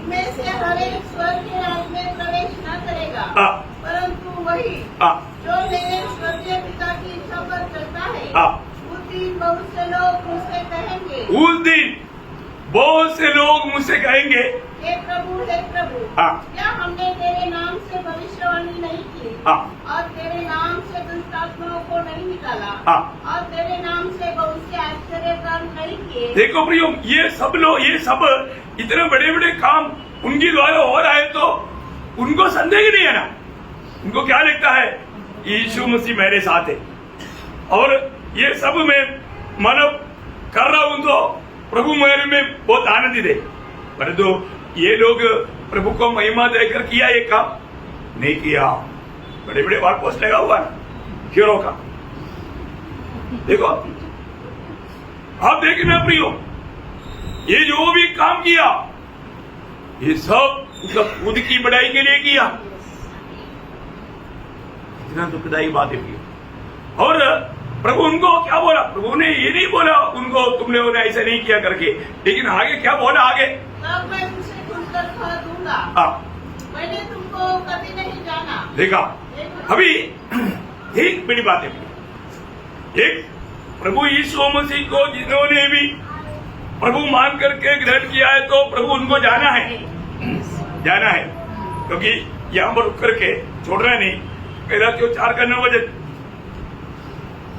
में से हर एक स्वर्ग के राज्य में प्रवेश न करेगा, परंतु वही जो मेरे स्वर्गीय पिता की इच्छा पर चलता है। उस दिन बहुत से लोग मुझसे कहेंगे, उस दिन बहुत से लोग मुझसे कहेंगे, हे प्रभु क्या हमने तेरे नाम से भविष्यवाणी नहीं की और तेरे नाम से दुष्टात्माओं को नहीं निकाला और तेरे नाम से बहुत से आश्चर्य कर्म नहीं किए। देखो प्रियो, ये सब लोग, ये सब इतने बड़े बड़े काम उनके द्वारा हो रहा है तो उनको संदेह नहीं है ना। उनको क्या लगता है, यीशु मसीह मेरे साथ है और ये सब मैं मानव कर रहा हूं तो प्रभु मेरे में बहुत आनंदित है। परंतु ये लोग प्रभु को महिमा देकर किया ये काम नहीं किया। बड़े बड़े बार पोस्ट लगा हुआ है हीरो का, देखो आप देखना प्रियो, ये जो भी काम किया ये सब उसका खुद की बढ़ाई के लिए किया। इतना दुखदायी बात है प्रियो। और प्रभु उनको क्या बोला, प्रभु ने ये नहीं बोला उनको तुम लोगों ने ऐसा नहीं किया करके, लेकिन आगे क्या बोला, आगे तब मैं तुमसे खुलकर कह दूंगा, मैंने तुमको कभी नहीं जाना। देखा, अभी एक बड़ी बात है, एक प्रभु यीशु मसीह को जिन्होंने भी प्रभु मान करके ग्रहण किया है तो प्रभु उनको जाना है, क्योंकि यहाँ पर रुक करके छोड़ना नहीं। गलातियों 4:9 वचन,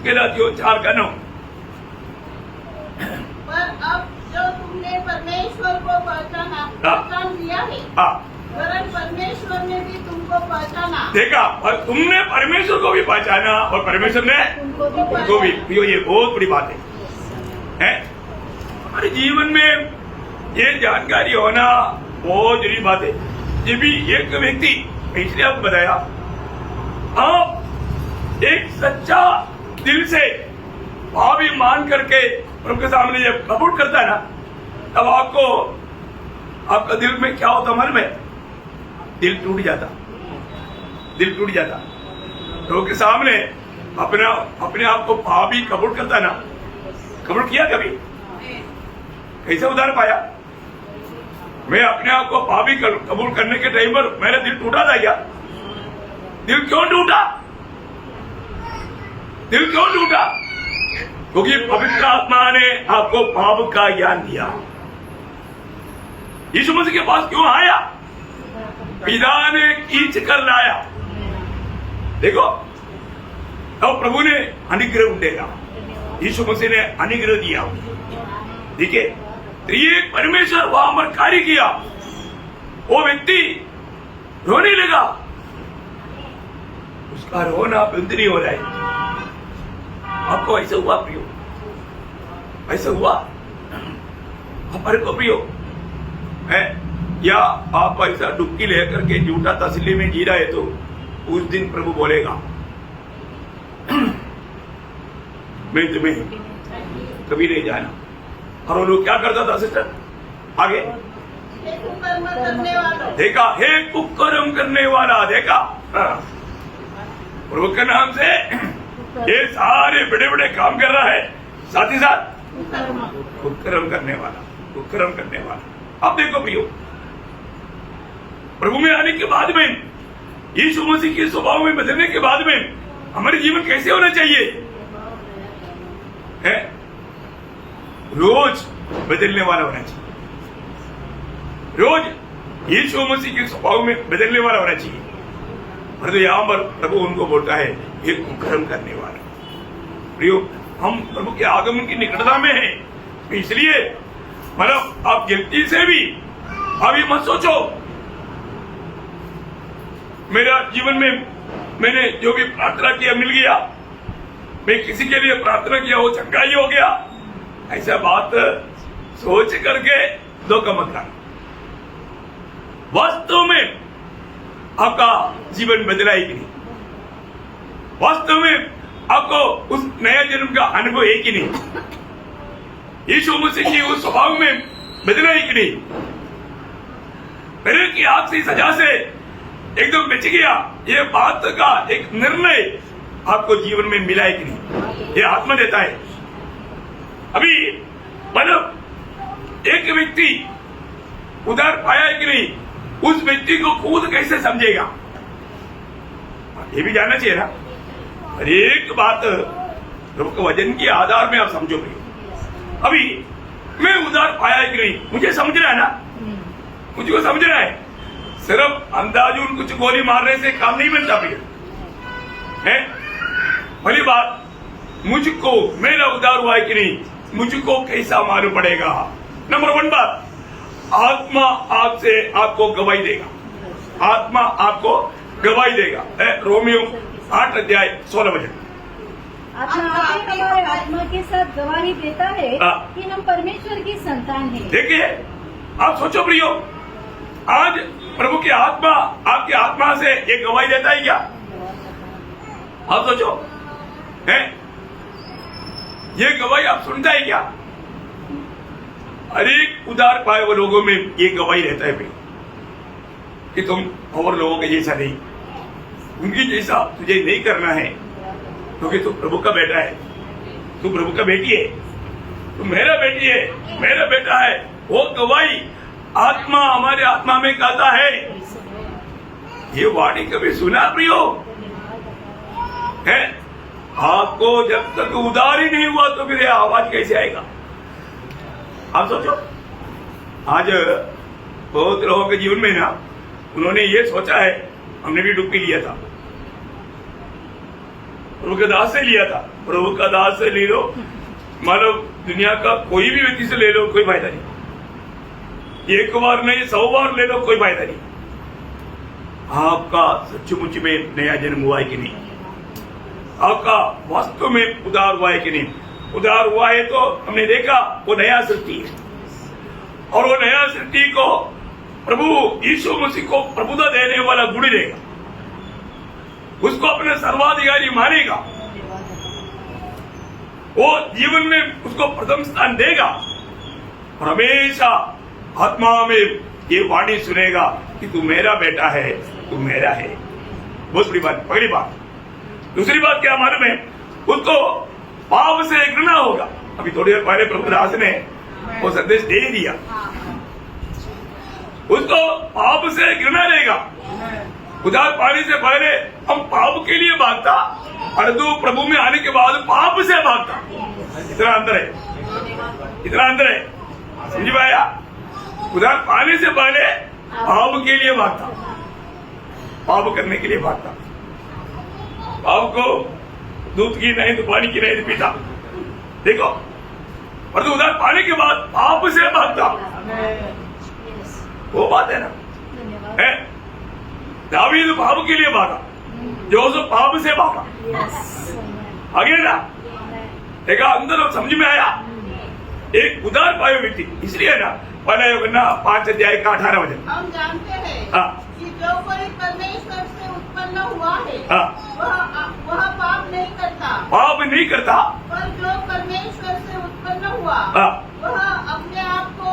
गलातियों 4:9। पर अब जो तुमने परमेश्वर को पहचान लिया है, वरन परमेश्वर ने भी तुमको पहचाना। देखा, और तुमने परमेश्वर को भी पहचाना और परमेश्वर ने उनको भी। ये बहुत बड़ी बात है। हमारे जीवन में ये जानकारी होना बहुत जरूरी बात है। ये भी एक व्यक्ति, इसलिए आपको बताया, आप एक सच्चा दिल से भावी मान करके प्रभु के सामने जब कबूल करता है ना, तब आपको आपका दिल में क्या होता मन में, दिल टूट जाता। प्रभु के सामने अपने आप को भावी कबूल करता ना, कबूल किया कभी, कैसे उधार पाया। मैं अपने आप को भावी कबूल करने के टाइम पर मेरा दिल टूटा था क्या? दिल क्यों टूटा? क्योंकि पवित्र आत्मा ने आपको पाप का ज्ञान दिया। यीशु मसीह के पास क्यों आया? पिता ने खींच कर लाया। देखो, अब प्रभु ने अनुग्रह उठेगा, यीशु मसीह ने अनुग्रह दिया। देखिए, ये परमेश्वर वहां पर कार्य किया, वो व्यक्ति रोने लगा, उसका रोना बंद नहीं हो रहा है। आपको ऐसा हुआ प्रियो? ऐसा हुआ हमारे को प्रियो है? या आप ऐसा डुबकी लेकर के झूठा तसल्ली में जी रहे तो उस दिन प्रभु बोलेगा मैं तुम्हें कभी नहीं जाना। और वो लोग क्या करता था सिस्टर? आगे हे कुकर्म करने वालों, देखा, हे कुकर्म करने वाला, देखा। हाँ। प्रभु के नाम से ये सारे बड़े बड़े काम कर रहा है, साथ ही साथ कुकर्म करने वाला, कुकर्म करने वाला। अब देखो प्रियो, प्रभु में आने के बाद में, यीशु मसीह के स्वभाव में बदलने के बाद में हमारे जीवन कैसे होना चाहिए है? रोज बदलने वाला होना चाहिए, रोज यीशु मसीह के स्वभाव में बदलने वाला होना चाहिए। और तो यहाँ पर प्रभु उनको बोलता है, ये कुकर्म करने वाला। प्रियो, हम प्रभु के आगमन की निकटता में हैं, तो इसलिए मतलब आप गलती से भी आप ये मत सोचो मेरा जीवन में मैंने जो भी प्रार्थना किया मिल गया, मैं किसी के लिए प्रार्थना किया वो चंगा ही हो गया, ऐसा बात सोच करके धोखा मत करना। वास्तव में आपका जीवन बदला ही कि नहीं? वास्तव में आपको उस नया जन्म का अनुभव है कि नहीं? यीशु मसीह की उस स्वभाव में बदला ही कि नहीं? पहले की आग से सजा से एकदम बच गया, ये बात का एक निर्णय आपको जीवन में मिला है कि नहीं? ये आत्मा देता है। अभी मतलब एक व्यक्ति उधार पाया है कि नहीं, उस व्यक्ति को खुद कैसे समझेगा, ये भी जानना चाहिए ना। और एक बात प्रभु के वचन के आधार में आप समझो भाई, अभी मैं उधार पाया है कि नहीं, मुझे समझना है ना, मुझको समझना है। सिर्फ अंदाजुन कुछ गोली मारने से काम नहीं बनता भैया, है? पहली बात, मुझको मेरा उधार हुआ है कि नहीं, मुझको कैसा मालूम पड़ेगा? नंबर 1 बात, आत्मा आपसे आपको गवाही देगा, आत्मा आपको गवाही देगा। रोमियो 8 अध्याय 16 वचन। आत्मा हमारे आत्मा के साथ गवाही देता है कि हम परमेश्वर की संतान हैं। देखिए, आप सोचो प्रियो, आज प्रभु की आत्मा आपकी आत्मा से ये गवाही देता है क्या? आप सोचो, है ये गवाही आप सुनता है क्या? हर एक उधार पाए हुए लोगों में ये गवाही रहता है भाई कि तुम और लोगों के जैसा नहीं, उनकी जैसा तुझे नहीं करना है, क्योंकि तू प्रभु का बेटा है, तू प्रभु का बेटी है, तू मेरा बेटी है, मेरा बेटा है। वो गवाही आत्मा हमारे आत्मा में कहता है। ये वाणी कभी सुना प्रियो है? आपको जब तक उधार ही नहीं हुआ तो फिर आवाज कैसे आएगा? आप सोचो, आज बहुत लोगों के जीवन में ना, उन्होंने ये सोचा है, हमने भी डुबकी लिया था, प्रभु के दास से लिया था, प्रभु का दास से ले लो, मानो दुनिया का कोई भी व्यक्ति से ले लो, कोई फायदा नहीं। एक बार नहीं 100 बार ले लो, कोई फायदा नहीं। आपका सचमुच में नया जन्म हुआ है कि नहीं? आपका वास्तव में उधार हुआ है कि नहीं? उधार हुआ है तो हमने देखा वो नया सृष्टि है, और वो नया सृष्टि को प्रभु यीशु मसीह को प्रभुता देने वाला गुण देगा, उसको अपने सर्वाधिकारी मानेगा, वो जीवन में उसको प्रथम स्थान देगा, और हमेशा आत्मा में ये वाणी सुनेगा कि तू मेरा बेटा है, तू मेरा है। बहुत बड़ी बात, पहली बात। दूसरी बात क्या मालूम है? उसको पाप से घृणा होगा। अभी थोड़ी देर पहले प्रभु दास ने वो संदेश दे दिया, उसको पाप से घृणा रहेगा। उधार पाने से पहले हम पाप के लिए भागता, और तो प्रभु में आने के बाद पाप से भागता। इतना अंतर है, इतना अंतर है, समझ पाया? उधार पाने से पहले पाप के लिए भागता, पाप करने के लिए भागता, पाप को दूध की नहीं तो पानी की नहीं तो पीता। देखो, और तो उधार पाने के बाद पाप से भागता, वो बात है ना, है? दावीद पाप के लिए भागा, जोसेफ पाप से भागा, आगे ना देखा, अंदर समझ में आया। एक उधार पाए व्यक्ति, इसलिए ना पहला यूहन्ना 5 अध्याय का 18 वचन। हम जानते हैं कि जो कोई परमेश्वर से उत्पन्न हुआ है वह पाप नहीं करता, पाप नहीं करता, पर जो परमेश्वर से उत्पन्न हुआ वह अपने आप को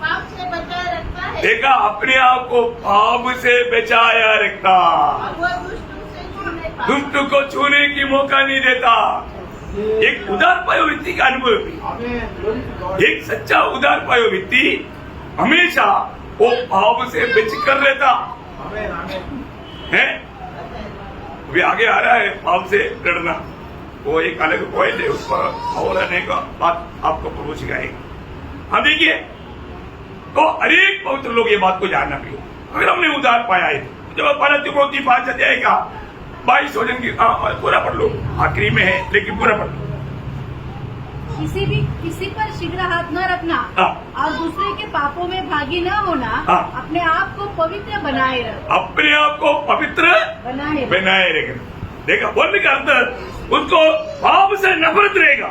पाप से बचाए रखता देखा, अपने आप को पाप से बचाया रखता, और वो दुष्ट से छूने पाता। दुष्ट को छूने की मौका नहीं देता। एक उदार पायो व्यक्ति का अनुभव भी, एक सच्चा उदार पायो व्यक्ति हमेशा वो पाप से बच कर रहता है। अभी आगे आ रहा है पाप से डरना, वो एक अलग पॉइंट है, उस पर और अनेक बात आपको प्रभु सिखाएगा। हाँ देखिए, तो हर एक पवित्र लोग ये बात को जानना भी, अगर हमने उदार पाया है तो जब पहला तिमोथी 5 अध्याय का 22 वचन की पूरा पढ़ लो, आखिरी में है लेकिन पूरा पढ़ लो। किसी पर शीघ्र हाथ न रखना और दूसरे के पापों में भागी न होना, अपने आप को पवित्र बनाए रखो, अपने आप को पवित्र बनाए रखना। देखा, बोलने का अर्थ उसको पाप से नफरत रहेगा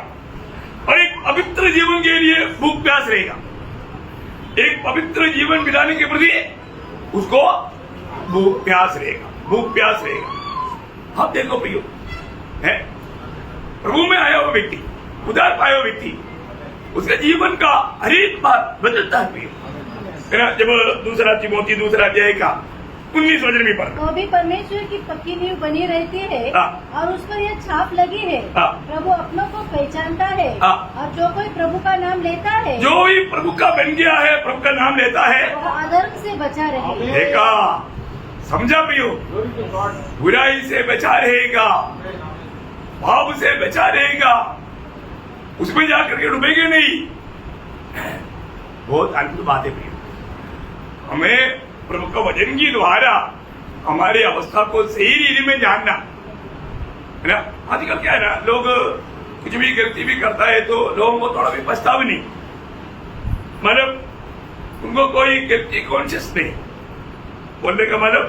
और एक पवित्र जीवन के लिए भूख प्यास रहेगा। एक पवित्र जीवन बिताने के प्रति उसको भूख प्यास रहेगा। आप देखो प्रियो, है प्रभु में आया हुआ व्यक्ति, उदार पाया हुआ व्यक्ति, उसके जीवन का हर एक बात बदलता है प्रियो, है ना। जब दूसरा तिमोथी 2 अध्याय का 19 वचन में पढ़ा, तो भी परमेश्वर की पक्की नींव बनी रहती है और उस पर यह छाप लगी है, प्रभु अपनों को पहचानता है, और जो कोई प्रभु का नाम लेता है, जो ही प्रभु का बन गया है, प्रभु का नाम लेता है, वो अधर्म से बचा रहे। देखा, समझा प्रियो, बुराई से बचा रहेगा, पाप से बचा रहेगा, उसमें जाकर के डूबेंगे नहीं। बहुत अद्भुत बात है प्रियो, हमें प्रभु का वचन के द्वारा हमारी अवस्था को सही रीति में जानना, है ना। आजकल क्या है ना, लोग कुछ भी गलती भी करता है तो लोगों को थोड़ा भी पछतावा नहीं, मतलब उनको कोई गलती कॉन्शियस नहीं, बोलने का मतलब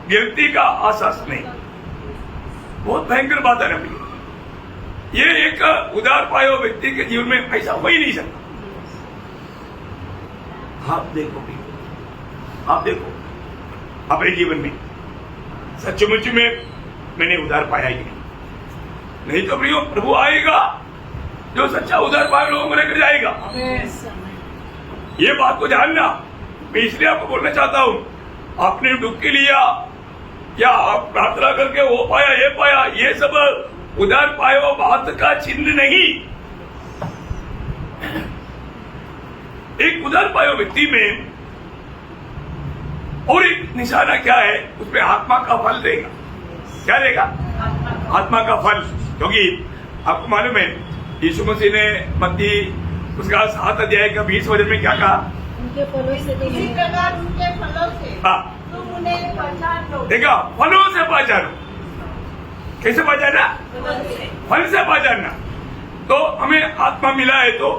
गलती का आसास नहीं। बहुत भयंकर बात है ना भैया, ये एक उदार पाया व्यक्ति के जीवन में ऐसा हो ही नहीं सकता। आप देखो भैया, आप देखो अपने जीवन में सचमुच में मैंने उदार पाया ही नहीं तो प्रियो प्रभु आएगा जो सच्चा उदार पाया लोगों को लेकर जाएगा। ये बात को जानना, मैं इसलिए आपको बोलना चाहता हूं, आपने डुबकी लिया या आप प्रार्थना करके वो पाया ये पाया, ये सब उदार पाया बात का चिन्ह नहीं। एक उदार पाया व्यक्ति में और एक निशाना क्या है, उसमें आत्मा का फल रहेगा। क्या रहेगा? आत्मा का फल। क्योंकि आपको मालूम है यीशु मसीह ने मत्ती उसका 7 अध्याय का 20 वचन में क्या कहा? उनके फलों से इसी प्रकार उनके फलों से तुम उन्हें पहचान लो। देखा, फलों से पहचानो। कैसे पहचाना? फल से पहचानना। तो हमें आत्मा मिला है तो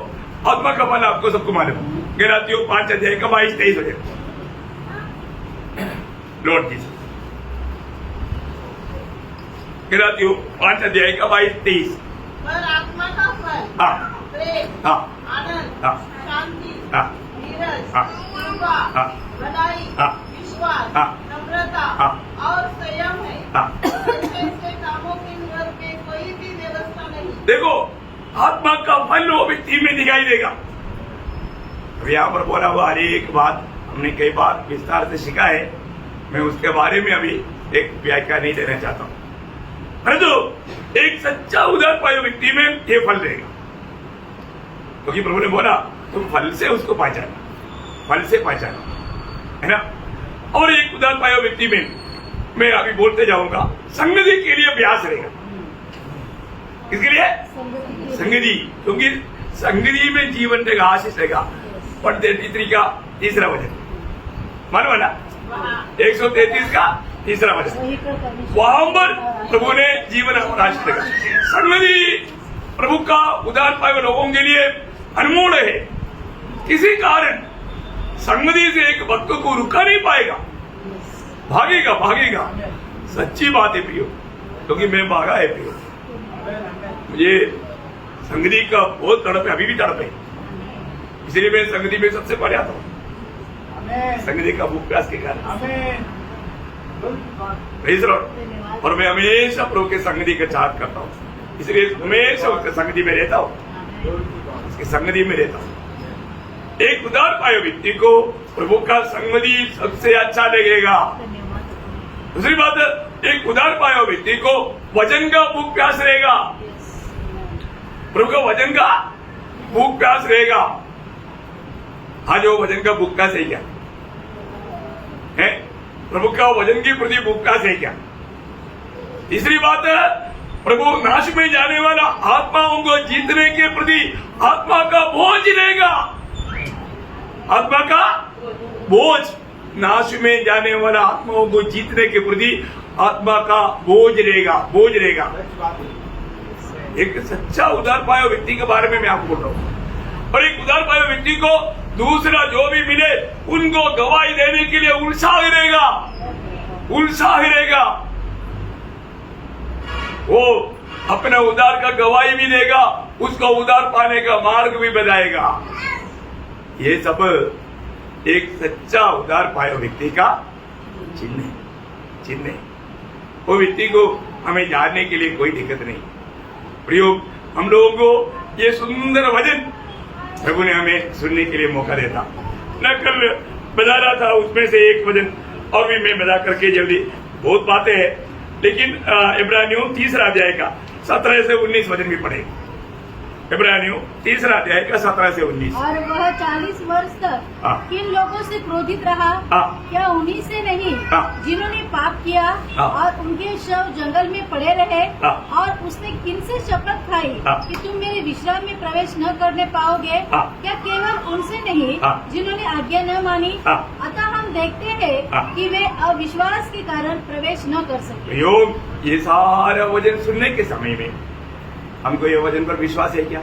आत्मा का फल आपको सबको मालूम। गलातियों 5 अध्याय का 22-23 वचन लॉर्ड जीसस। गलातियों 5 अध्याय का 22-23। पर आत्मा का फल प्रेम, आनंद, शांति, धीरज, कृपा, भलाई, विश्वास, नम्रता और संयम है। ऐसे कामों के विरोध में कोई भी व्यवस्था नहीं। देखो, आत्मा का फल वो व्यक्ति में दिखाई देगा। अब यहाँ पर बोला हुआ हर एक बात हमने कई बार विस्तार से सीखा है, मैं उसके बारे में अभी एक व्याख्या नहीं देना चाहता हूँ। परंतु एक सच्चा उदार पाया व्यक्ति में ये फल रहेगा, क्योंकि प्रभु ने बोला तुम फल से उसको पहचाना, फल से पहचाना, है ना। और एक उदार पाया व्यक्ति में मैं अभी बोलते जाऊंगा, संगति के लिए अभ्यास रहेगा। किसके लिए? संगति। क्योंकि संगति में जीवन रहेगा, आशीष रहेगा। पढ़ते का 3 वचन मानो ना, 133 का 3 वचन, वहां पर प्रभु ने जीवन और आशीष देगा। संगति प्रभु का उदार पाए लोगों के लिए अनमोल है। किसी कारण संगति से एक भक्त को रुका नहीं पाएगा, भागेगा भागेगा। सच्ची बात है प्रियो, क्योंकि मैं भागा है प्रियो, मुझे संगति का बहुत तड़प है, अभी भी तड़प है। इसलिए मैं संगति में सबसे पहले आता हूँ, संगति का भूख प्यास के कारण। और मैं हमेशा प्रभु के संगति का चाहत करता हूँ, इसलिए हमेशा उसके संगति में रहता हूँ, उसकी संगति में रहता हूँ। एक उदार पाए व्यक्ति को प्रभु का संगति सबसे अच्छा लगेगा। दूसरी बात, एक उदार पाया व्यक्ति को वचन का भूख प्यास रहेगा। प्रभु का वचन का भूख प्यास रहेगा। आज वो वचन का भूख प्यास है क्या? है प्रभु का वचन के प्रति भूख प्यास है क्या? तीसरी बात है, प्रभु नाश में जाने वाला आत्माओं को जीतने के प्रति आत्मा का बोझ रहेगा। आत्मा का बोझ, नाश में जाने वाला आत्माओं को जीतने के प्रति आत्मा का बोझ रहेगा। एक सच्चा उदार पाया व्यक्ति के बारे में मैं आपको बोल रहा हूं। और एक उदार पाया व्यक्ति को दूसरा जो भी मिले उनको गवाही देने के लिए उत्साह रहेगा। वो अपना उदार का गवाही भी देगा, उसको उदार पाने का मार्ग भी बताएगा। ये सब एक सच्चा उदार पाया व्यक्ति का चिन्ह है। वो व्यक्ति को हमें जानने के लिए कोई दिक्कत नहीं। प्रयोग हम लोगों को ये सुंदर वचन प्रभु ने हमें सुनने के लिए मौका देता। मैं कल बता रहा था, उसमें से एक वचन और भी मैं बता करके जल्दी, बहुत बातें हैं, लेकिन इब्रानियों 3 अध्याय का 17 से 19 वचन भी पढ़ेगा। इब्रानियों 3 अध्याय का 17 से 19। और वह 40 वर्ष तक किन लोगों से क्रोधित रहा? क्या उन्हीं से नहीं जिन्होंने पाप किया और उनके शव जंगल में पड़े रहे? और उसने किन से शपथ खाई कि तुम मेरे विश्राम में प्रवेश न करने पाओगे? क्या केवल उनसे नहीं जिन्होंने आज्ञा न मानी? अतः हम देखते हैं कि वे अविश्वास के कारण प्रवेश न कर सके। ये सारा वचन सुनने के समय में हमको ये वचन पर विश्वास है क्या?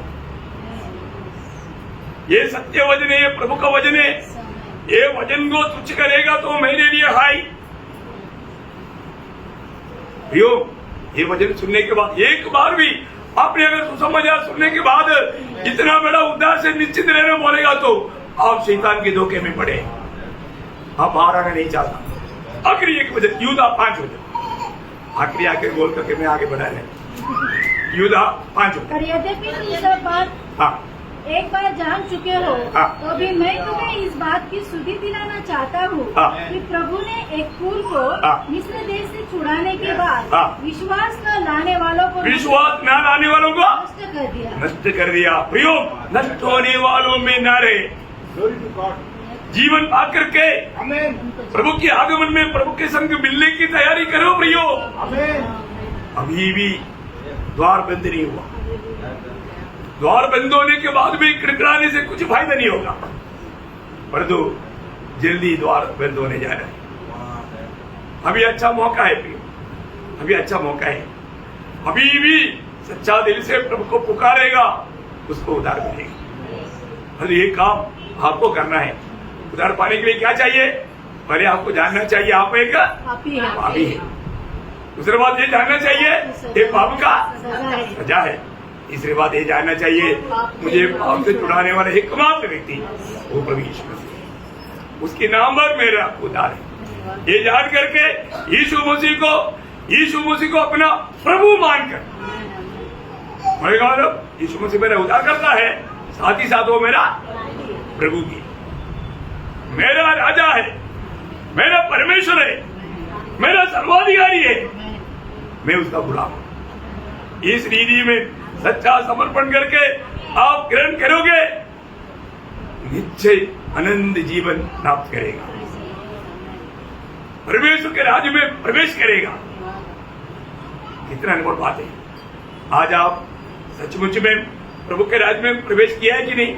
ये सत्य वचन है, ये प्रभु का वचन है। ये वचन को तुच्छ करेगा तो मेरे लिए हाई। ये वचन सुनने के बाद एक बार भी आपने अगर सुसमाचार सुनने के बाद इतना बड़ा उद्धार से निश्चित रहना बोलेगा तो आप शैतान के धोखे में पड़े, आप बाहर आना नहीं चाहता। आखिरी एक वचन, यूदा 5 वचन, आखिरी बोल करके मैं आगे बढ़ा रहे। यूदा 5 वचन। और यद्यपि तुम सब बात एक बार जान चुके हो, तो भी मैं तुम्हें इस बात की सुधि दिलाना चाहता हूँ कि प्रभु ने एक फूल को मिस्र देश से छुड़ाने के बाद विश्वास न लाने वालों को नष्ट कर दिया। प्रयोग नष्ट होने वालों में न रहे, जीवन पा करके प्रभु के आगमन में प्रभु के संग मिलने की तैयारी करो। प्रयोग अभी भी द्वार बंद नहीं हुआ। द्वार बंद होने के बाद भी खड़खड़ाने से कुछ फायदा नहीं होगा, परंतु जल्दी द्वार बंद होने जा रहा है। अभी अच्छा मौका है, अभी अच्छा मौका है। अभी भी सच्चा दिल से प्रभु को पुकारेगा, उसको उद्धार मिलेगा। और ये काम आपको करना है। उद्धार पाने के लिए क्या चाहिए? पहले आपको जानना चाहिए आप एक पापी है। दूसरी बात ये जानना चाहिए ये पाप का सजा है। तीसरी बात ये जानना चाहिए मुझे पाप से छुड़ाने वाला एकमात्र व्यक्ति वो प्रभु यीशु मसीह है, उसके नाम पर मेरा उद्धार है। ये जान करके यीशु मसीह को अपना प्रभु मानकर, यीशु मसीह मेरा उद्धार करता है, साथ ही साथ वो मेरा प्रभु भी, मेरा राजा है, मेरा परमेश्वर है, मेरा सर्वाधिकारी है, मैं उसका गुलाम हूं। इस रीति में सच्चा समर्पण करके आप ग्रहण करोगे, निश्चय आनंद जीवन प्राप्त करेगा, परमेश्वर के राज्य में प्रवेश करेगा। कितना अनमोल बात है। आज आप सचमुच में प्रभु के राज्य में प्रवेश किया है कि नहीं?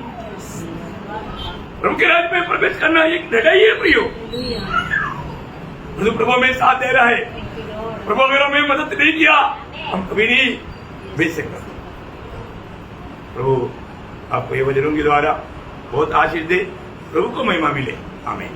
प्रभु के राज्य में प्रवेश करना एक जगह है प्रियो। प्रभु में साथ दे रहा है, प्रभु अगर हमें मदद नहीं किया हम कभी नहीं भेज सकते। प्रभु आपको ये वचनों के द्वारा बहुत आशीष दे, प्रभु को महिमा मिले। आमीन।